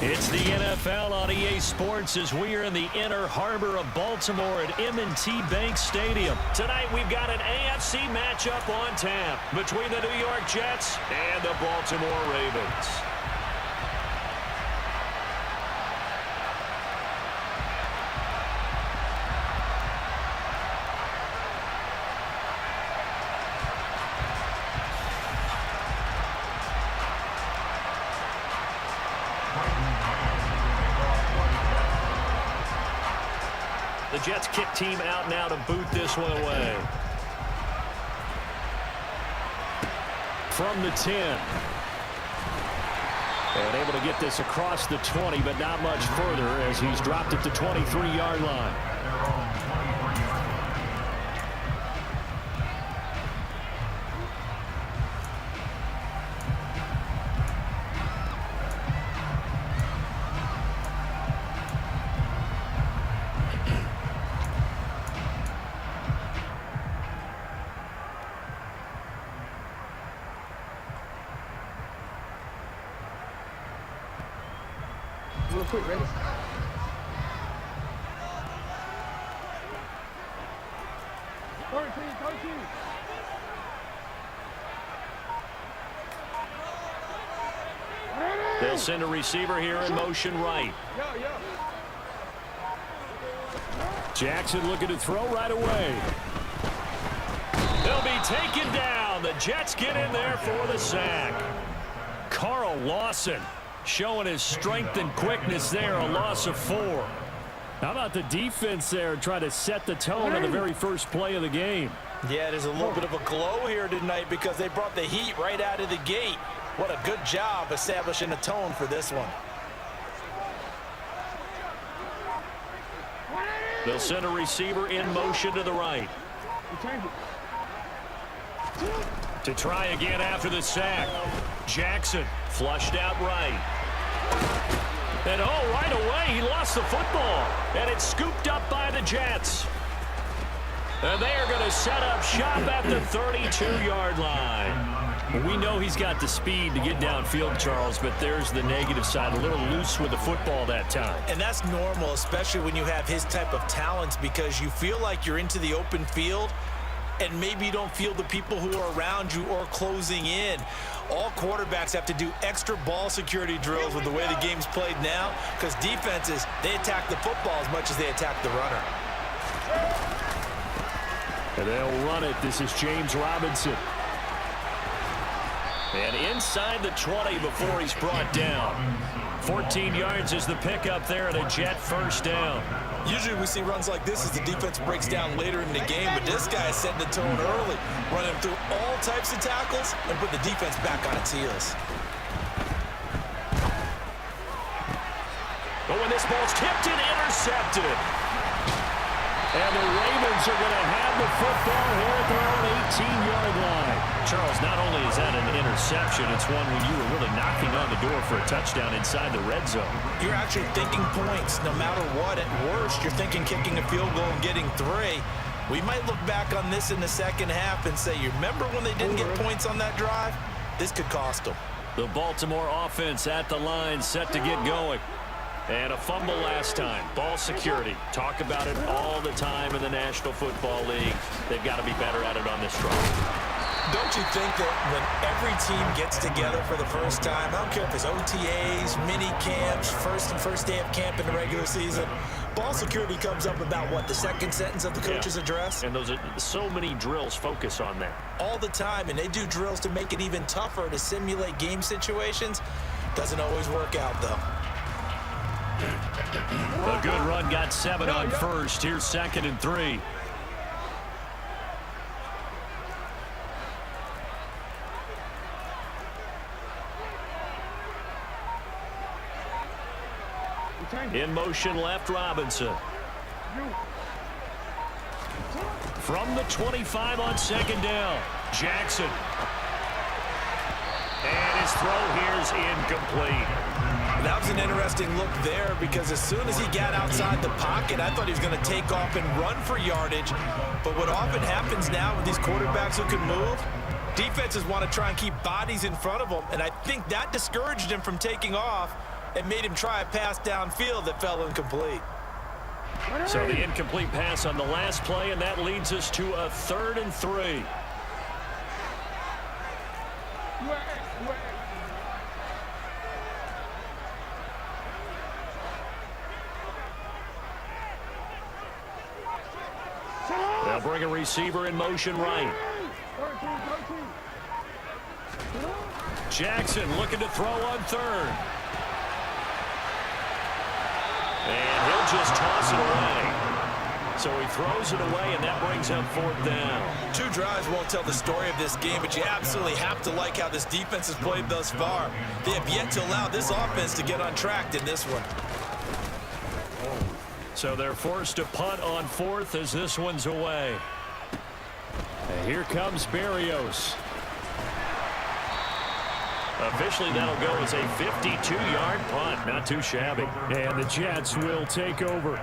It's the NFL on EA Sports as we are in the inner harbor of Baltimore at M&T Bank Stadium. Tonight we've got an AFC matchup on tap between the New York Jets and the Baltimore Ravens. The Jets kick team out now to boot this one away. From the 10. And able to get this across the 20, but not much further as he's dropped it to 23-yard line. Real quick, ready? They'll send a receiver here in motion right. Jackson looking to throw right away. They'll be taken down. The Jets get in there for the sack. Carl Lawson showing his strength and quickness there, a loss of 4. How about the defense there trying to set the tone on the very first play of the game? Yeah, there's a little bit of a glow here tonight because they brought the heat right out of the gate. What a good job establishing a tone for this one. They'll send a receiver in motion to the right. To try again after the sack. Jackson flushed out right. And oh, right away, he lost the football. And it's scooped up by the Jets. And they are going to set up shop at the 32-yard line. We know he's got the speed to get downfield, Charles, but there's the negative side. A little loose with the football that time. And that's normal, especially when you have his type of talents, because you feel like you're into the open field and maybe you don't feel the people who are around you or closing in. All quarterbacks have to do extra ball security drills with the way the game's played now, because defenses, they attack the football as much as they attack the runner. And they'll run it. This is James Robinson. And inside the 20 before he's brought down. 14 yards is the pickup there and a Jet first down. Usually we see runs like this as the defense breaks down later in the game, but this guy is setting the tone early, running through all types of tackles and put the defense back on its heels. But when this ball's tipped and intercepted. And the Ravens are going to have the football here at their own 18-yard line. Charles, not only is that an interception, it's one when you were really knocking on the door for a touchdown inside the red zone. You're actually thinking points no matter what. At worst, you're thinking kicking a field goal and getting 3. We might look back on this in the second half and say, you remember when they didn't get points on that drive? This could cost them. The Baltimore offense at the line, set to get going. And a fumble last time. Ball security. Talk about it all the time in the National Football League. They've got to be better at it on this drive. Don't you think that when every team gets together for the first time, I don't care if it's OTAs, mini camps, first day of camp in the regular season, ball security comes up about, what, the second sentence of the coach's address? And those are so many drills focus on that. All the time, and they do drills to make it even tougher to simulate game situations. Doesn't always work out, though. A good run, got 7 on first. Here's 2nd and 3. In motion left, Robinson. From the 25 on 2nd down, Jackson. And his throw here is incomplete. That was an interesting look there because as soon as he got outside the pocket, I thought he was going to take off and run for yardage. But what often happens now with these quarterbacks who can move, defenses want to try and keep bodies in front of them, and I think that discouraged him from taking off. and made him try a pass downfield that fell incomplete. So the incomplete pass on the last play, and that leads us to a 3rd and 3. They'll bring a receiver in motion right. Jackson looking to throw on 3rd. And he'll just toss it away. So he throws it away, and that brings up 4th down. 2 drives won't tell the story of this game, but you absolutely have to like how this defense has played thus far. They have yet to allow this offense to get on track in this one. So they're forced to punt on 4th as this one's away. And here comes Berrios. Officially, that'll go as a 52-yard punt. Not too shabby. And the Jets will take over.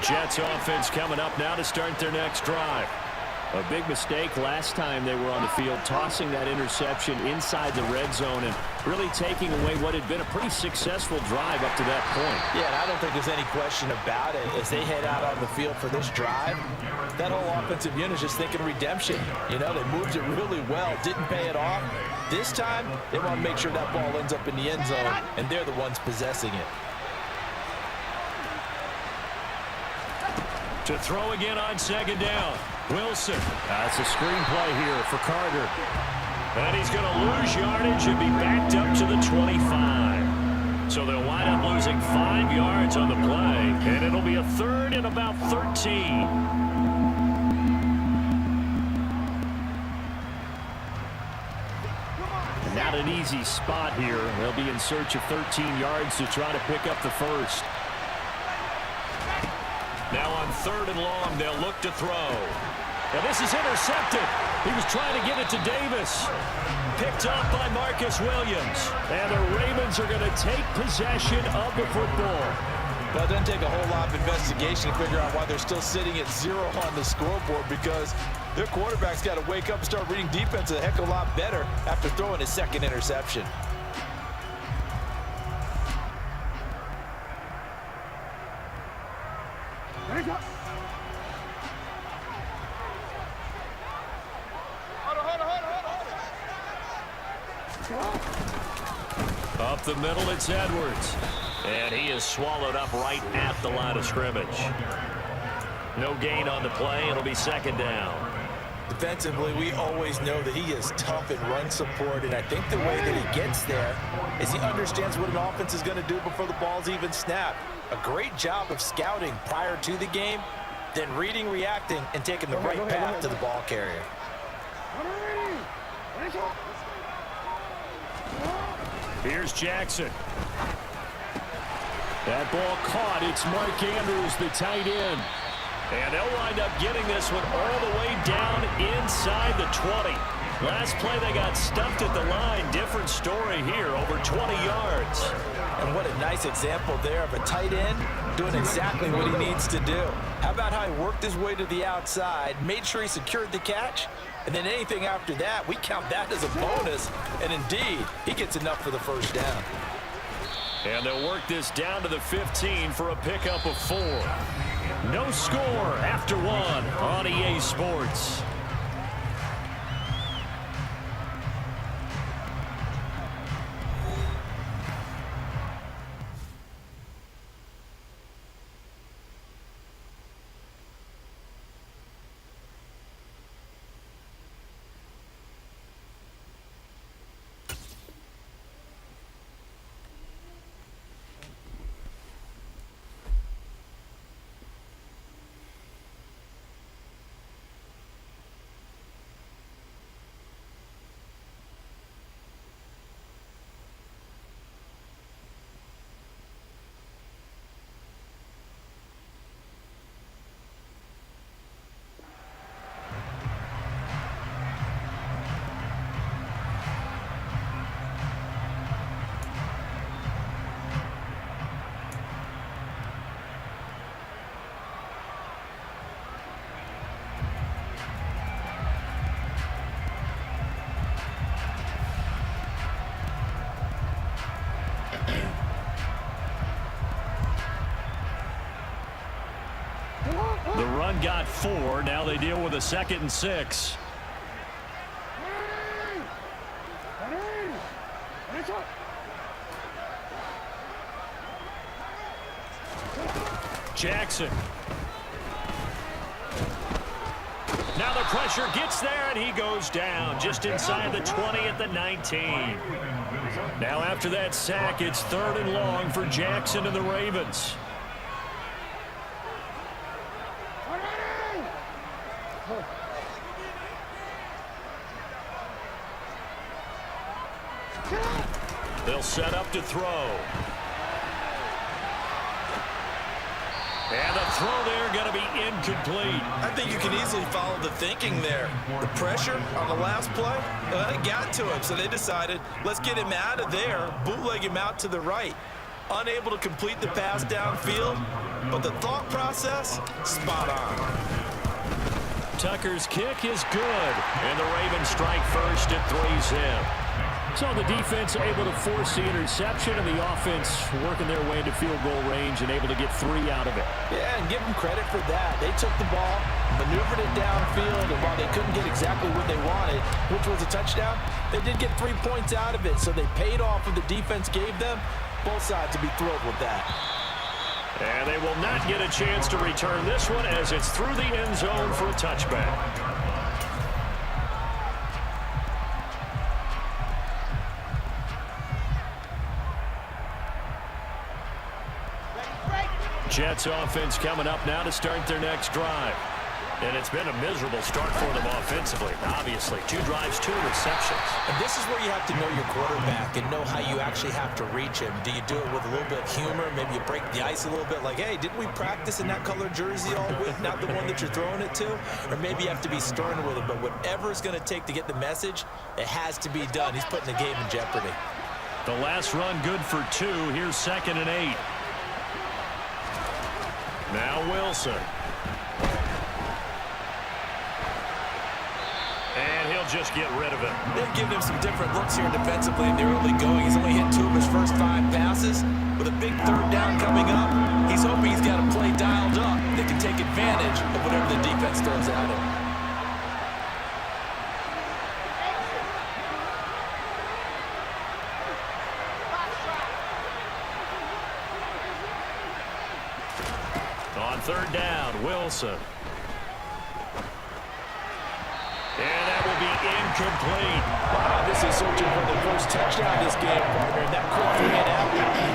Jets offense coming up now to start their next drive. A big mistake last time they were on the field, tossing that interception inside the red zone and really taking away what had been a pretty successful drive up to that point. Yeah, and I don't think there's any question about it. As they head out on the field for this drive, that whole offensive unit is just thinking redemption. You know, they moved it really well, didn't pay it off. This time, they want to make sure that ball ends up in the end zone, and they're the ones possessing it. To throw again on 2nd down. Wilson. That's a screenplay here for Carter. And he's going to lose yardage and be backed up to the 25. So they'll wind up losing 5 yards on the play. And it'll be a 3rd and about 13. Not an easy spot here. They'll be in search of 13 yards to try to pick up the first. Now on 3rd and long, they'll look to throw. And this is intercepted. He was trying to get it to Davis. Picked up by Marcus Williams. And the Ravens are going to take possession of the football. Well, it doesn't take a whole lot of investigation to figure out why they're still sitting at 0 on the scoreboard, because their quarterback's got to wake up and start reading defense a heck of a lot better after throwing his 2nd interception. Up the middle, it's Edwards. And he is swallowed up right at the line of scrimmage. No gain on the play. It'll be 2nd down. Defensively, we always know that he is tough in run support, and I think the way that he gets there is he understands what an offense is going to do before the ball's even snapped. A great job of scouting prior to the game, then reading, reacting, and taking the right path to the ball carrier. Here's Jackson. That ball caught. It's Mark Andrews, the tight end. And they'll wind up getting this one all the way down inside the 20. Last play, they got stuffed at the line. Different story here, over 20 yards. And what a nice example there of a tight end doing exactly what he needs to do. How about how he worked his way to the outside, made sure he secured the catch, and then anything after that, we count that as a bonus. And indeed, he gets enough for the first down. And they'll work this down to the 15 for a pickup of 4. No score after 1 on EA Sports. run got 4. Now they deal with a 2nd and 6. Jackson. Now the pressure gets there, and he goes down just inside the 20 at the 19. Now after that sack, it's 3rd and long for Jackson and the Ravens. They'll set up to throw. And the throw there going to be incomplete. I think you can easily follow the thinking there. The pressure on the last play, it got to him, so they decided, let's get him out of there, bootleg him out to the right. Unable to complete the pass downfield, but the thought process, spot on. Tucker's kick is good, and the Ravens strike first at 3's in. So the defense able to force the interception, and the offense working their way into field goal range and able to get 3 out of it. Yeah, and give them credit for that. They took the ball, maneuvered it downfield, and while they couldn't get exactly what they wanted, which was a touchdown, they did get 3 points out of it. So they paid off what the defense gave them. Both sides to be thrilled with that. And they will not get a chance to return this one as it's through the end zone for a touchback. Jets offense coming up now to start their next drive. And it's been a miserable start for them offensively. Obviously, 2 drives, 2 receptions. And this is where you have to know your quarterback and know how you actually have to reach him. Do you do it with a little bit of humor? Maybe you break the ice a little bit like, hey, didn't we practice in that color jersey all week? Not the one that you're throwing it to? Or maybe you have to be stern with him. But whatever it's going to take to get the message, it has to be done. He's putting the game in jeopardy. The last run good for 2. Here's 2nd and 8. Now Wilson. And he'll just get rid of it. They've given him some different looks here defensively in the early going. He's only hit 2 of his first 5 passes. With a big 3rd down coming up, he's hoping he's got a play dialed up that can take advantage of whatever the defense throws at him. On 3rd down, Wilson. And that will be incomplete. Wow, this is searching for the first touchdown this game, partner. And that quick 3 and out,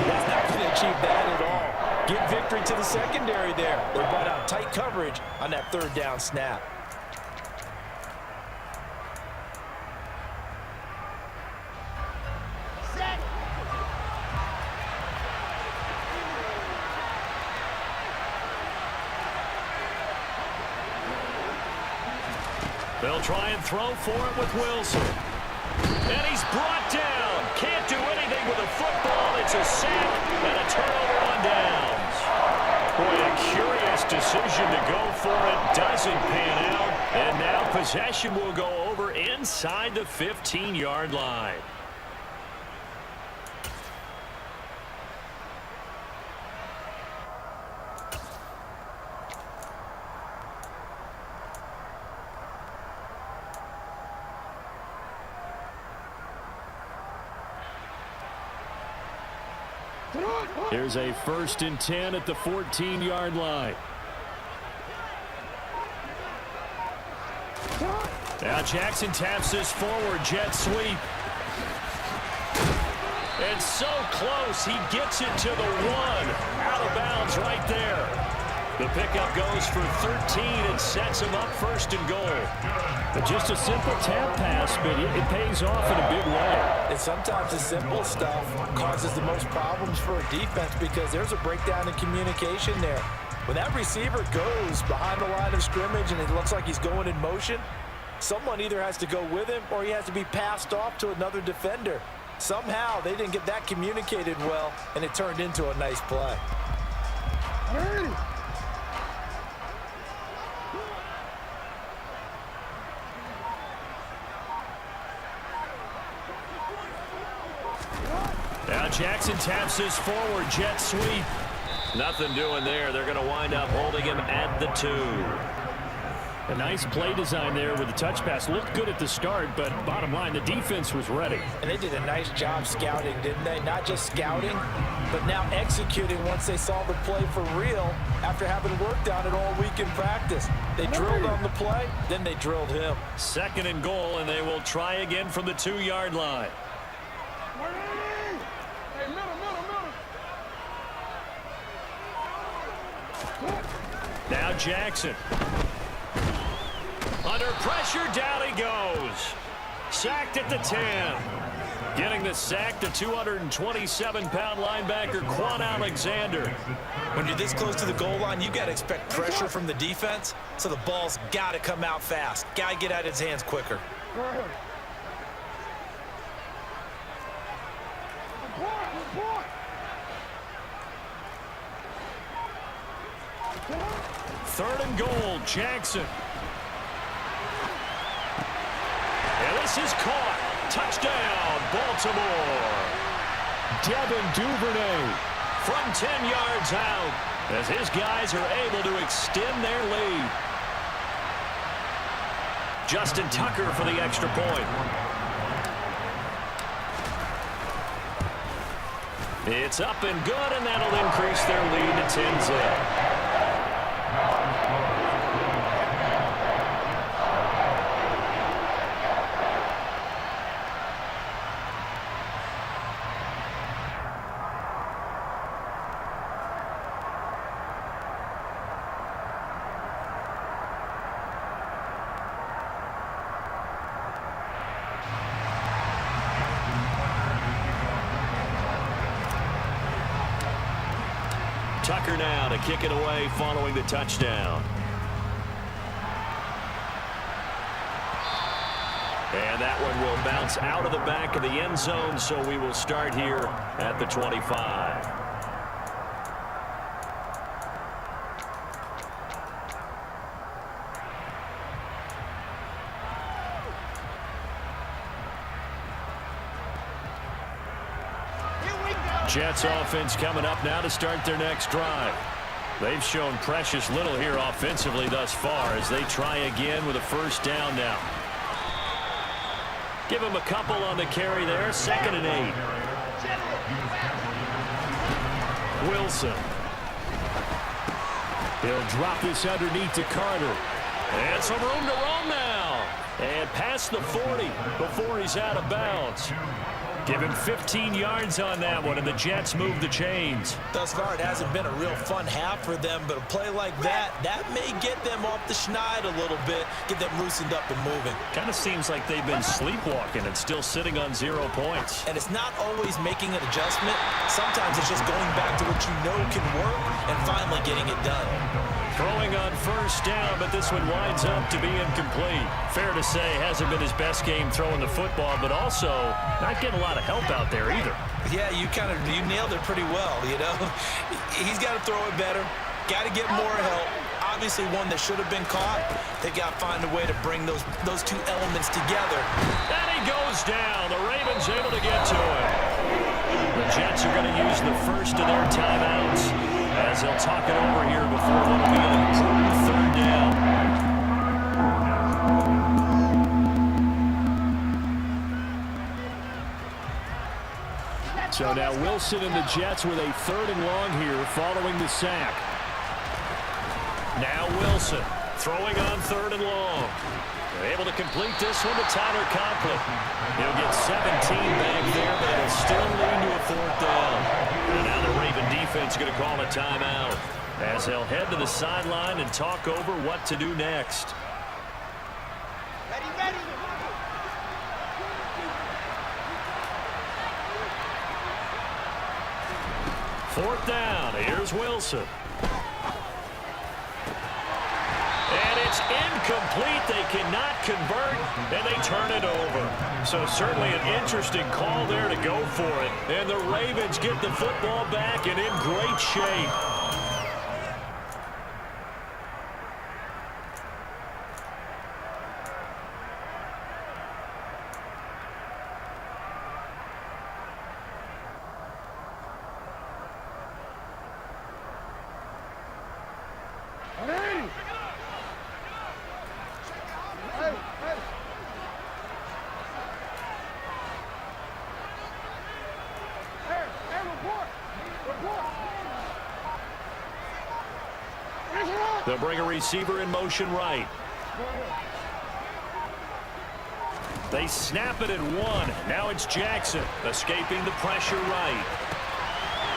that's not going to achieve that at all. Give victory to the secondary there. They brought out tight coverage on that 3rd down snap. They'll try and throw for it with Wilson. And he's brought down. Can't do anything with a football. It's a sack and a turnover on downs. Boy, a curious decision to go for it. Doesn't pan out. And now possession will go over inside the 15-yard line. Here's a 1st and 10 at the 14-yard line. Now Jackson taps this forward, jet sweep. And so close, he gets it to the 1. Out of bounds right there. The pickup goes for 13 and sets him up 1st and goal. But just a simple tap pass, but it pays off in a big way. And sometimes the simple stuff causes the most problems for a defense because there's a breakdown in communication there. When that receiver goes behind the line of scrimmage and it looks like he's going in motion, someone either has to go with him or he has to be passed off to another defender. Somehow they didn't get that communicated well, and it turned into a nice play. Now Jackson taps this forward, jet sweep. Nothing doing there. They're going to wind up holding him at the 2. A nice play design there with the touch pass. Looked good at the start, but bottom line, the defense was ready. And they did a nice job scouting, didn't they? Not just scouting, but now executing once they saw the play for real after having worked on it all week in practice. They drilled on the play, then they drilled him. 2nd and goal, and they will try again from the 2-yard line. Now Jackson. Under pressure, down he goes. Sacked at the 10. Getting the sack, the 227-pound linebacker, Quan Alexander. When you're this close to the goal line, you got to expect pressure from the defense, so the ball's got to come out fast. Got to get out of his hands quicker. Third and goal, Jackson. And this is caught. Touchdown, Baltimore. Devin Duvernay from 10 yards out as his guys are able to extend their lead. Justin Tucker for the extra point. It's up and good, and that'll increase their lead to 10-zip. Tucker now to kick it away following the touchdown. And that one will bounce out of the back of the end zone, so we will start here at the 25. Jets offense coming up now to start their next drive. They've shown precious little here offensively thus far as they try again with a first down now. Give him a couple on the carry there. 2nd and 8. Wilson. He'll drop this underneath to Carter. And some room to roam now. And past the 40 before he's out of bounds. Give him 15 yards on that one, and the Jets move the chains. Thus far, it hasn't been a real fun half for them, but a play like that may get them off the schneid a little bit, get them loosened up and moving. Kind of seems like they've been sleepwalking and still sitting on 0 points. And it's not always making an adjustment. Sometimes it's just going back to what you know can work and finally getting it done. Throwing on first down, but this one winds up to be incomplete. Fair to say, hasn't been his best game throwing the football, but also not getting a lot of help out there either. Yeah, you nailed it pretty well, you know. He's got to throw it better, got to get more help. Obviously one that should have been caught. They got to find a way to bring those two elements together. And he goes down. The Ravens able to get to him. The Jets are going to use the first of their timeouts as they'll talk it over here before what will be an important third down. So now Wilson and the Jets with a 3rd and long here following the sack. Now Wilson throwing on 3rd and long. They're able to complete this one to Tyler Conklin. He'll get 17 back there, but it'll still lead to a 4th down. And now the Raven defense going to call a timeout as they'll head to the sideline and talk over what to do next. Ready. 4th down. Here's Wilson. And it's incomplete. They cannot convert, and they turn it over. So certainly an interesting call there to go for it. And the Ravens get the football back and in great shape. They'll bring a receiver in motion right. They snap it at one. Now it's Jackson escaping the pressure right.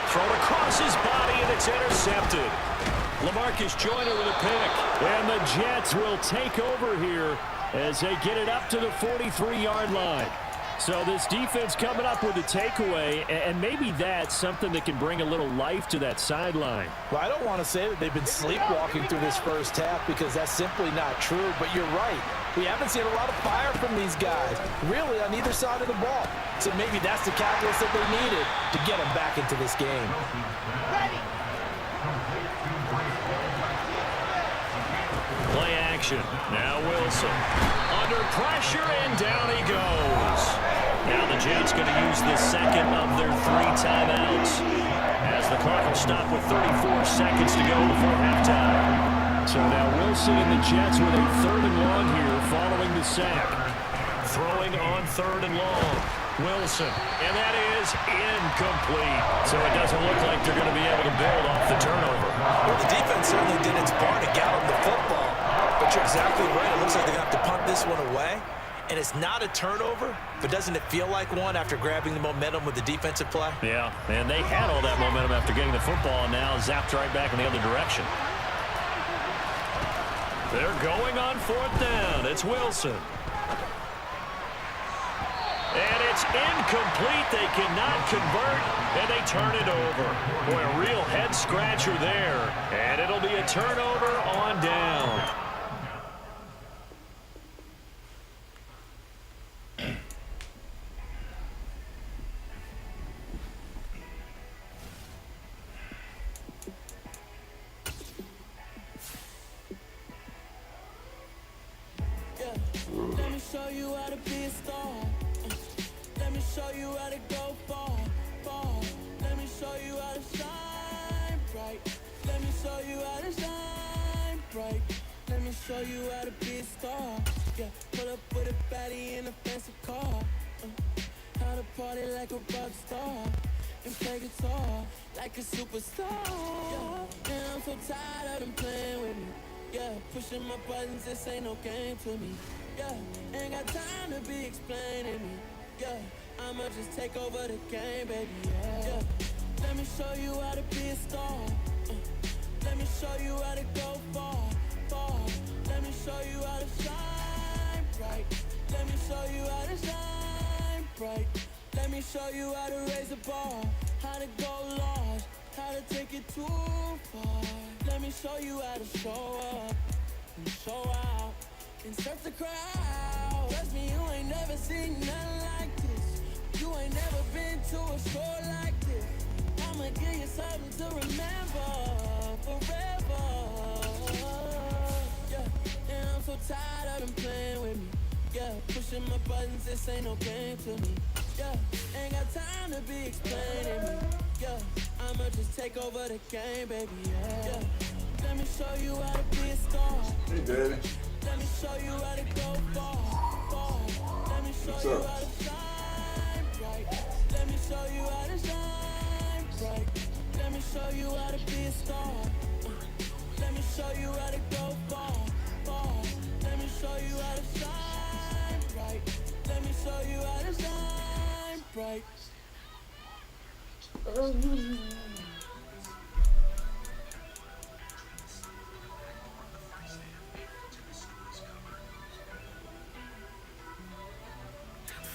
Thrown across his body, and it's intercepted. LaMarcus Joyner with a pick. And the Jets will take over here as they get it up to the 43-yard line. So this defense coming up with a takeaway, and maybe that's something that can bring a little life to that sideline. Well, I don't want to say that they've been sleepwalking through this first half because that's simply not true, but you're right. We haven't seen a lot of fire from these guys, really, on either side of the ball. So maybe that's the catalyst that they needed to get them back into this game. Play action. Now Wilson. Under pressure, and down he goes. Now the Jets going to use the second of their 3 timeouts as the clock will stop with 34 seconds to go before halftime. So now Wilson and the Jets with a 3rd and long here following the sack. Throwing on 3rd and long. Wilson, and that is incomplete. So it doesn't look like they're going to be able to build off the turnover. Well, the defense certainly did its part to get them the football. But you're exactly right. It looks like they're going to have to punt this one away. And it's not a turnover, but doesn't it feel like one after grabbing the momentum with the defensive play? Yeah, and they had all that momentum after getting the football, and now zapped right back in the other direction. They're going on 4th down. It's Wilson. And it's incomplete. They cannot convert, and they turn it over. Boy, a real head-scratcher there. And it'll be a turnover on down. Let me show you how to be a star. Let me show you how to go far, far. Let me show you how to shine bright. Let me show you how to shine bright. Let me show you how to be a star. Yeah, pull up with a baddie in a fancy car. How to party like a rock star and play guitar like a superstar. Yeah, and I'm so tired of them playing with me. Yeah, pushing my buttons, this ain't no game to me. Yeah, ain't got time to be explaining me. Yeah, I'ma just take over the game, baby. Yeah, let me show you how to be a star. Let me show you how to go far, far. Let me show you how to shine bright. Let me show you how to shine bright. Let me show you how to raise a bar, how to go large, how to take it too far. Let me show you how to show up and show out and surf the crowd. Trust me, you ain't never seen nothing like this. You ain't never been to a show like this. I'ma give you something to remember forever. Yeah, and I'm so tired of them playing with me. Yeah, pushing my buttons, this ain't no game to me. Yeah, ain't got time to be explaining me. Yeah, I'ma just take over the game, baby. Yeah, let me show you how to be a star. Hey, Daddy. Let me show you how to go far, far. Let me show you how to shine bright. Let me show you how to shine bright. Let me show you how to be a star. Let me show you how to go far, far. Let me show you how to shine bright. Let me show you how to shine bright.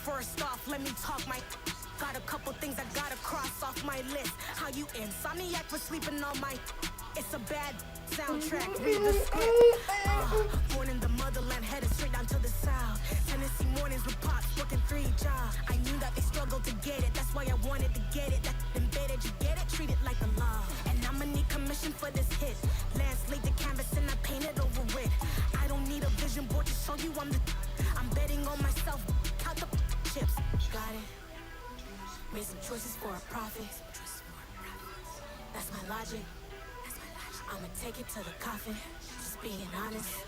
First off, let me talk my. Got a couple things I gotta cross off my list. How you insomniac for sleeping on my. It's a bad soundtrack, read the script. Born in the motherland, headed straight down to the south. Tennessee mornings with pops, working 3 jobs. I knew that they struggled to get it, that's why I wanted to get it. That embedded, you get it, treat it like a law. And I'ma need commission for this hit. Lance laid the canvas and I painted over it. I don't need a vision board to show you I'm the. I'm betting on myself, count the chips. Got it. Made some choices for a profit. That's my logic. That's my logic. I'ma take it to the coffin, just being honest.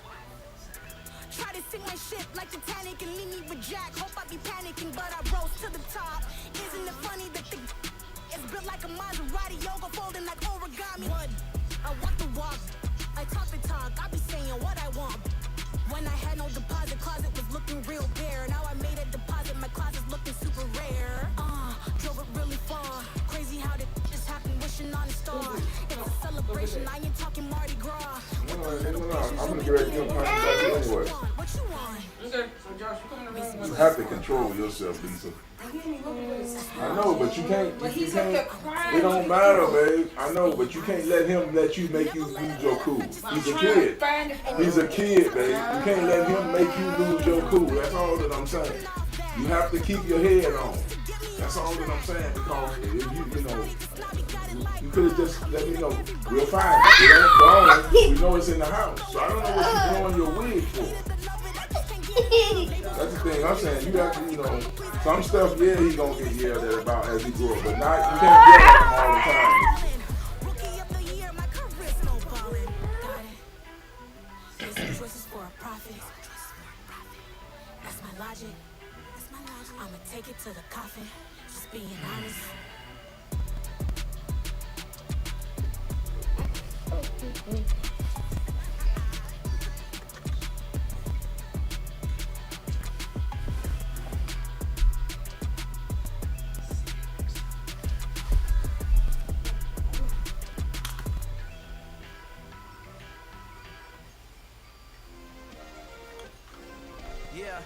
Try to sing my shit like Titanic and leave me with Jack. Hope I be panicking, but I rose to the top. Isn't it funny that the is built like a Maserati, yoga folding like origami? One, I walk the walk, I talk the talk, I be saying what I want. When I had no deposit, closet was looking real bare. Now I made a deposit, my closet's looking super rare. Drove it really far. Crazy how did just happen, wishing on a star. It's a celebration, I ain't talking Mardi Gras. I'm gonna get ready to come anyway. What you want? Okay, so Josh, you come in the room. You have to control yourself, Lisa. I know, but you can't. But You he's up there can't. crying. It don't matter, babe. I know, but you can't let him let you make you lose your cool. He's a kid. He's a kid, babe. You can't let him make you lose your cool. That's all that I'm saying. You have to keep your head on. That's all that I'm saying, because if you could have just let me know. We're fine. It ain't gone. We know it's in the house. So I don't know what you're blowing your wig for. That's the thing I'm saying. You have to, some stuff, yeah, he gonna get yelled at about as he grow up, but not, you can't yell at him all the time. Rookie of the year, my career snowballing. Got it. Making choices for a profit. That's my logic. I'ma take it to the coffin, just being honest. Yeah.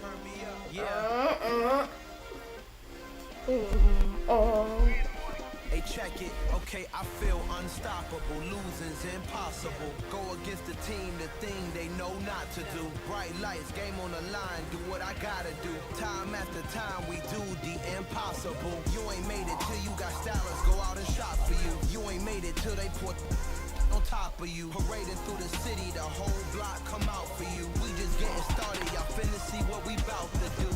Turn me up. Yeah. Hey, check it. Okay, I feel unstoppable. Losing's impossible. Go against the team, the thing they know not to do. Bright lights, game on the line. Do what I gotta do. Time after time, we do the impossible. You ain't made it till you got stylists go out and shop for you. You ain't made it till they put on top of you. Parading through the city, the whole block come out for you. We just getting started, y'all finna see what we bout to do.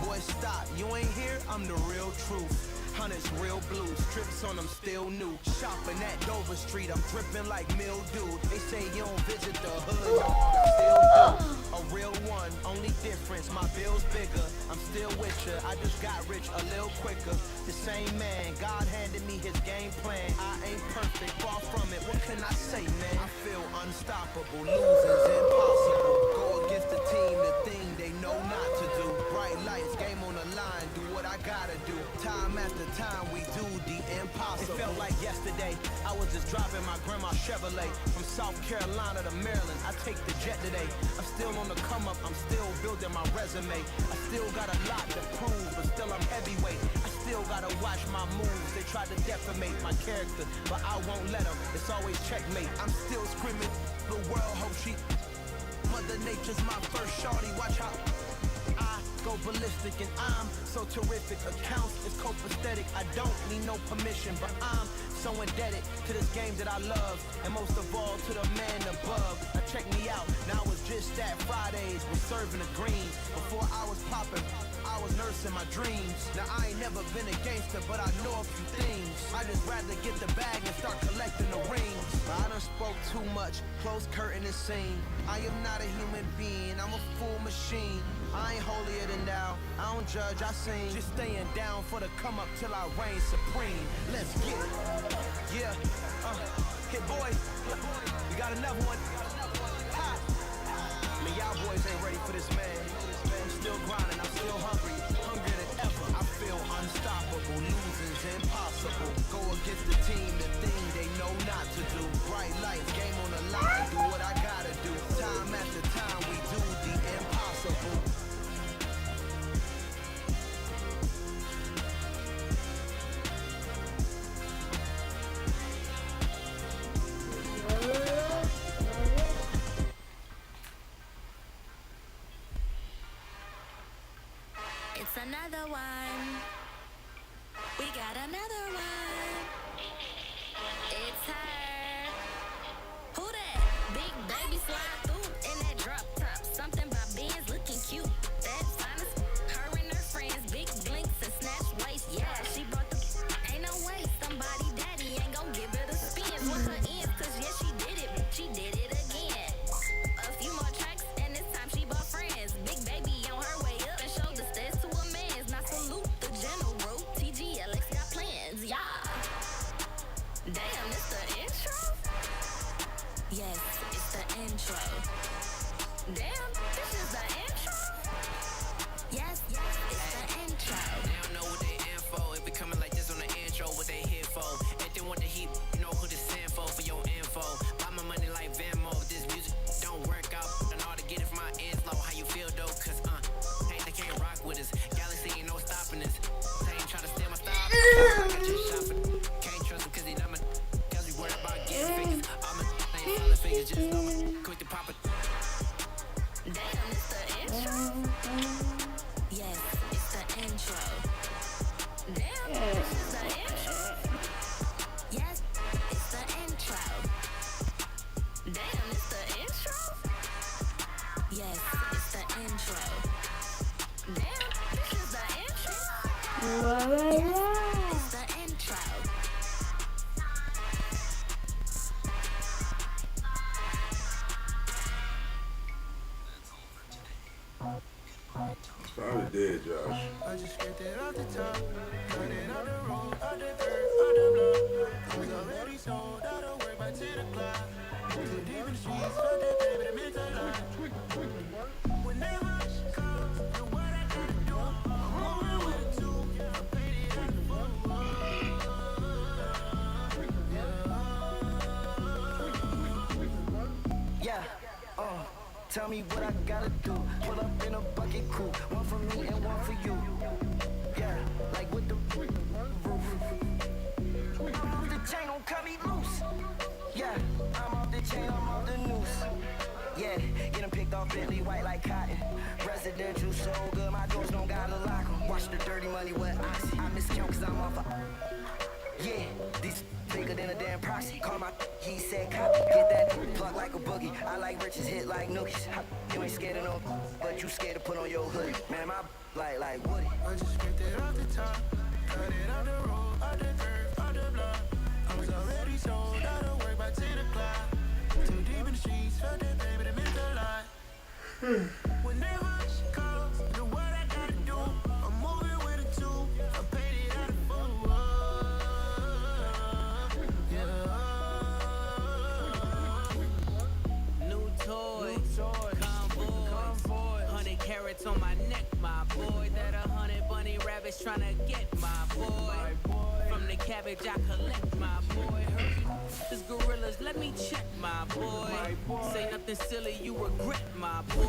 Boy, stop, you ain't here, I'm the real truth. Hunters real blue, strips on them still new. Shopping at Dover Street, I'm dripping like mildew. They say you don't visit the hood, I still do. A real one, only difference, my bill's bigger. I'm still with ya, I just got rich a little quicker. The same man, God handed me his game plan. I ain't perfect, far from it, what can I say, man? I feel unstoppable, losing's impossible. Go against the team, the thing they know not to do. Bright lights, game on the line, do what I gotta do. Time after time, we do the impossible. It felt like yesterday, I was just driving my grandma's Chevrolet from South Carolina to Maryland. I take the jet today. I'm still on the come up, I'm still building my resume. I still got a lot to prove, but still I'm heavyweight. I still gotta watch my moves. They try to defamate my character, but I won't let them. It's always checkmate. I'm still screaming, the world hope she. Mother Nature's my first shorty, watch how I go ballistic, and I'm so terrific. Accounts is copacetic. I don't need no permission, but I'm so indebted to this game that I love, and most of all to the man above. Now check me out. Now it's just that Fridays was serving the green. Before I was popping, I was nursing my dreams. Now I ain't never been a gangster, but I know a few things. I just rather get the bag and start collecting the rings. I done spoke too much. Close curtain is seen. I am not a human being. I'm a full machine. I ain't holier than thou. I don't judge, I sing. Just staying down for the come up till I reign supreme. Let's get it. Yeah. Hit boy. We got another one. Ha. I mean, y'all boys ain't ready for this, man. I'm still grinding. I'm still hungry. Hungrier than ever. I feel unstoppable. Losing's impossible. Go against the team, the thing they know not to do. Bright lights, game on the line. Do what I gotta do. Time after time, we do the impossible. It's another one. We got another one. It's her. Yes, it's the intro. Damn, this is the intro. Yes, it's the intro. They don't know what they in for. If it coming like this on the intro, what they here for? If they want the heat, you know who to send for your info. Buy my money like Venmo. If this music don't work out, then all to get it from my ends low. How you feel though? Cause they can't rock with us. Galaxy ain't no stopping us. They ain't trying to steal my style. I just shop for. Can't trust him cause he not my. Cause we worried about getting figures. All my ain't solid figures, just know me. Quick to pop it. Damn, it's the intro. Yes, it's the intro. Damn, this is the intro. Yes, it's the intro. Damn, it's the intro. Yes, it's the intro. Damn, this is the intro. Yes, it's the intro. It's probably dead, Josh. I just scraped it off the top, cut it on the road, on the dirt, on the block. I was already sold out of work by 10 o'clock. Too deep in the streets, fuck that baby, that meant a lot. Whenever she comes, and what I gotta do, I'm moving with a two. I paid it at the phone. Yeah, tell me what I gotta do. Pull up in a bucket crew, one for me and one for you. Yeah, like with the roof. I'm off the chain, don't cut me loose. Yeah, I'm off the chain, I'm off the noose. Yeah, get them picked off Bentley, white like cotton. Residential so good, my doors don't gotta lock 'em. Watch the dirty money with oxy. I miscount cause I'm off a. Yeah, these bigger than a damn proxy. Call my he said copy. Get that plug like a boogie. I like riches, hit like nookies. You ain't scared of no, but you scared to put on your hoodie. Man, my like Woody. I just scraped it off the top, cut it on the road, on the dirt, on the block. I was already sold out of work by 10 o'clock. Too deep in the streets, felt that baby, that meant a lot. Whenever she calls, you know what I gotta do. I'm moving with a two. I paid it out of phone. New toys, convoy, 100 carats on my neck, my boy. That 100 bunny rabbits tryna get my boy. From the cabbage I collect, my boy. This gorillas, let me check, my boy. Say nothing silly, you regret, my boy.